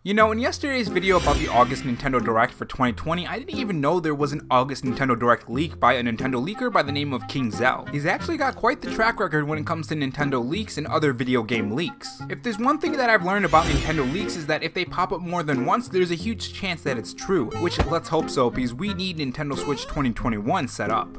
You know, in yesterday's video about the August Nintendo Direct for 2020, I didn't even know there was an August Nintendo Direct leak by a Nintendo leaker by the name of King Zel. He's actually got quite the track record when it comes to Nintendo leaks and other video game leaks. If there's one thing that I've learned about Nintendo leaks is that if they pop up more than once, there's a huge chance that it's true, which let's hope so because we need Nintendo Switch 2021 set up.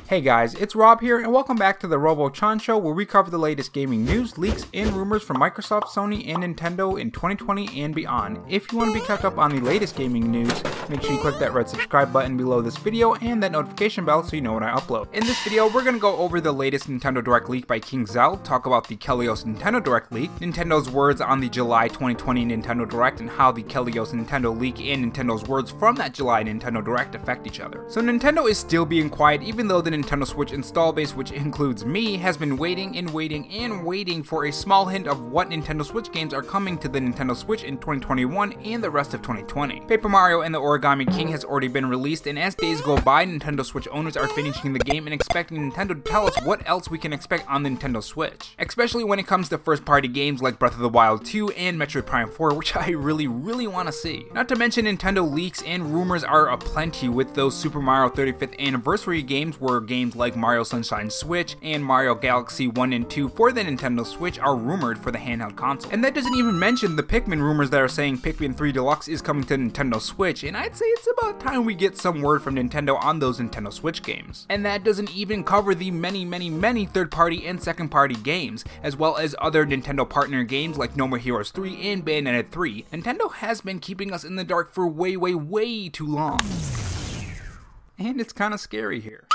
Hey guys, it's Rob here, and welcome back to the Robo Show, where we cover the latest gaming news, leaks, and rumors from Microsoft, Sony, and Nintendo in 2020 and beyond. If you want to be kept up on the latest gaming news, make sure you click that red subscribe button below this video and that notification bell so you know when I upload. In this video, we're going to go over the latest Nintendo Direct leak by King Zel, talk about the Kelios Nintendo Direct leak, Nintendo's words on the July 2020 Nintendo Direct, and how the Kelios Nintendo leak and Nintendo's words from that July Nintendo Direct affect each other. So Nintendo is still being quiet, even though the Nintendo Switch install base, which includes me, has been waiting for a small hint of what Nintendo Switch games are coming to the Nintendo Switch in 2021 and the rest of 2020. Paper Mario and the Origami King has already been released, and as days go by, Nintendo Switch owners are finishing the game and expecting Nintendo to tell us what else we can expect on the Nintendo Switch. Especially when it comes to first-party games like Breath of the Wild 2 and Metroid Prime 4, which I really want to see. Not to mention Nintendo leaks and rumors are aplenty with those Super Mario 35th Anniversary games, where games like Mario Sunshine Switch and Mario Galaxy 1 and 2 for the Nintendo Switch are rumored for the handheld console. And that doesn't even mention the Pikmin rumors that are saying Pikmin 3 Deluxe is coming to Nintendo Switch, and I'd say it's about time we get some word from Nintendo on those Nintendo Switch games. And that doesn't even cover the many third-party and second-party games, as well as other Nintendo partner games like No More Heroes 3 and Bayonetta 3. Nintendo has been keeping us in the dark for way too long. And it's kinda scary here.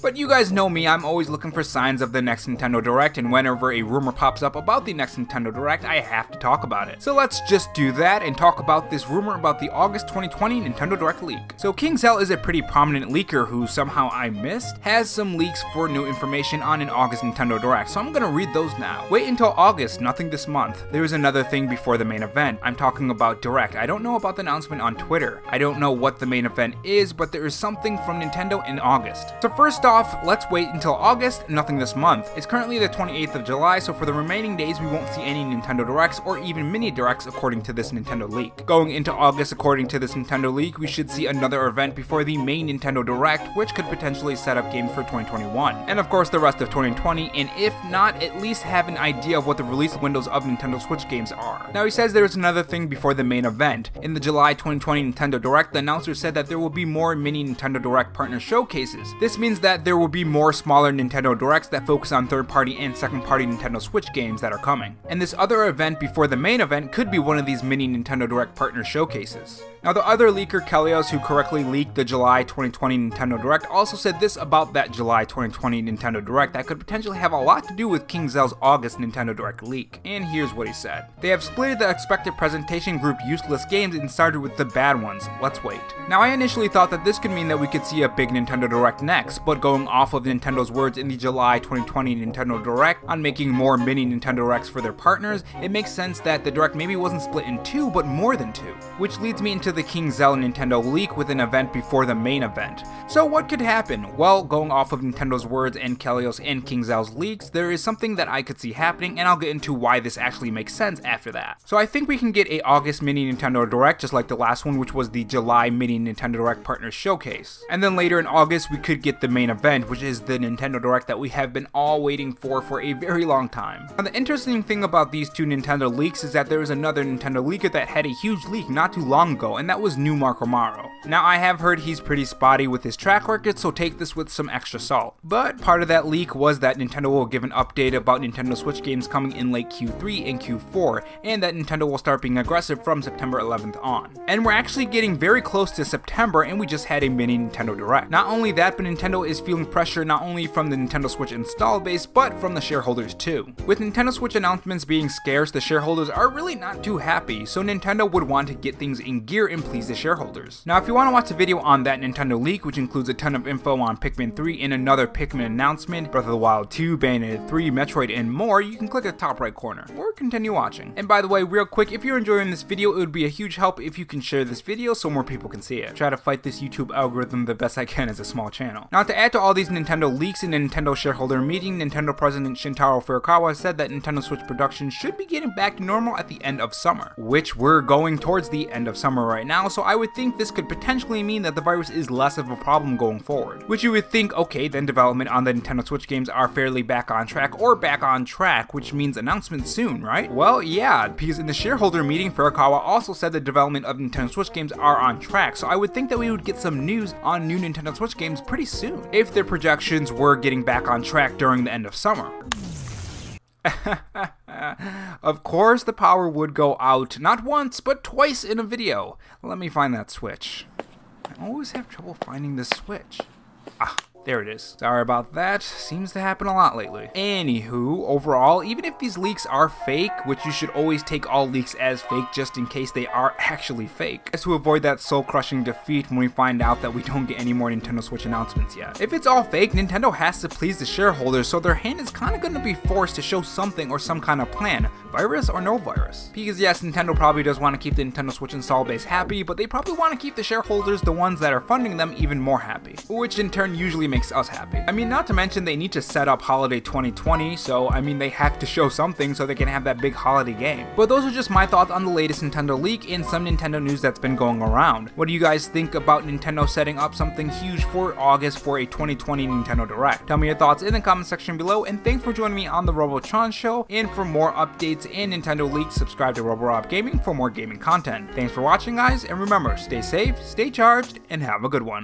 But you guys know me, I'm always looking for signs of the next Nintendo Direct, and whenever a rumor pops up about the next Nintendo Direct, I have to talk about it. So let's just do that and talk about this rumor about the August 2020 Nintendo Direct leak. So King Zel is a pretty prominent leaker who somehow I missed, has some leaks for new information on an August Nintendo Direct, so I'm gonna read those now. Wait until August, nothing this month. There is another thing before the main event. I'm talking about Direct. I don't know about the announcement on Twitter. I don't know what the main event is, but there is something from Nintendo in August. So first off, let's wait until August, nothing this month. It's currently the 28th of July, so for the remaining days we won't see any Nintendo Directs or even mini Directs according to this Nintendo leak. Going into August, according to this Nintendo leak, we should see another event before the main Nintendo Direct, which could potentially set up games for 2021. And of course the rest of 2020, and if not, at least have an idea of what the release windows of Nintendo Switch games are. Now he says there is another thing before the main event. In the July 2020 Nintendo Direct, the announcer said that there will be more mini Nintendo Direct partner showcases. This means that there will be more smaller Nintendo Directs that focus on third-party and second-party Nintendo Switch games that are coming. And this other event before the main event could be one of these mini Nintendo Direct partner showcases. Now the other leaker, Kelios, who correctly leaked the July 2020 Nintendo Direct, also said this about that July 2020 Nintendo Direct that could potentially have a lot to do with King Zel's August Nintendo Direct leak. And here's what he said. They have split the expected presentation group useless games and started with the bad ones. Let's wait. Now I initially thought that this could mean that we could see a big Nintendo Direct next, but going off of Nintendo's words in the July 2020 Nintendo Direct on making more mini Nintendo Directs for their partners, it makes sense that the Direct maybe wasn't split in two, but more than two. Which leads me into the King Zel Nintendo leak with an event before the main event. So what could happen? Well, going off of Nintendo's words and Kelios and King Zel's leaks, there is something that I could see happening, and I'll get into why this actually makes sense after that. So I think we can get a August mini Nintendo Direct just like the last one, which was the July mini Nintendo Direct Partner Showcase. And then later in August we could get the main event, which is the Nintendo Direct that we have been all waiting for a very long time. Now the interesting thing about these two Nintendo leaks is that there is another Nintendo leaker that had a huge leak not too long ago, and that was New Marco Maro. Now I have heard he's pretty spotty with his track record, so take this with some extra salt. But part of that leak was that Nintendo will give an update about Nintendo Switch games coming in late Q3 and Q4, and that Nintendo will start being aggressive from September 11th on. And we're actually getting very close to September, and we just had a mini Nintendo Direct. Not only that, but Nintendo is feeling pressure not only from the Nintendo Switch install base, but from the shareholders too. With Nintendo Switch announcements being scarce, the shareholders are really not too happy, so Nintendo would want to get things in gear and please the shareholders. Now if you want to watch a video on that Nintendo leak, which includes a ton of info on Pikmin 3 and another Pikmin announcement, Breath of the Wild 2, Bayonetta 3, Metroid, and more, you can click the top right corner, or continue watching. And by the way, real quick, if you're enjoying this video, it would be a huge help if you can share this video so more people can see it. Try to fight this YouTube algorithm the best I can as a small channel. Now to add to all these Nintendo leaks, in the Nintendo shareholder meeting, Nintendo President Shintaro Furukawa said that Nintendo Switch production should be getting back to normal at the end of summer, which we're going towards the end of summer right now, so I would think this could potentially mean that the virus is less of a problem going forward. Which you would think, okay, then development on the Nintendo Switch games are fairly back on track, which means announcements soon, right? Well, yeah, because in the shareholder meeting, Furukawa also said the development of Nintendo Switch games are on track, so I would think that we would get some news on new Nintendo Switch games pretty soon, if their projections were getting back on track during the end of summer. Of course, the power would go out, not once, but twice in a video. Let me find that switch. I always have trouble finding the switch. Ah, there it is. Sorry about that. Seems to happen a lot lately. Anywho, overall, even if these leaks are fake, which you should always take all leaks as fake just in case they are actually fake, as to avoid that soul-crushing defeat when we find out that we don't get any more Nintendo Switch announcements yet. If it's all fake, Nintendo has to please the shareholders, so their hand is kind of going to be forced to show something or some kind of plan, virus or no virus. Because yes, Nintendo probably does want to keep the Nintendo Switch install base happy, but they probably want to keep the shareholders, the ones that are funding them, even more happy, which in turn usually makes us happy. I mean, not to mention they need to set up holiday 2020, so I mean they have to show something so they can have that big holiday game. But those are just my thoughts on the latest Nintendo leak and some Nintendo news that's been going around. What do you guys think about Nintendo setting up something huge for August for a 2020 Nintendo Direct? Tell me your thoughts in the comment section below, and thanks for joining me on the Robo Show. And for more updates and Nintendo leaks, subscribe to Robo Gaming for more gaming content. Thanks for watching, guys, and remember, stay safe, stay charged, and have a good one.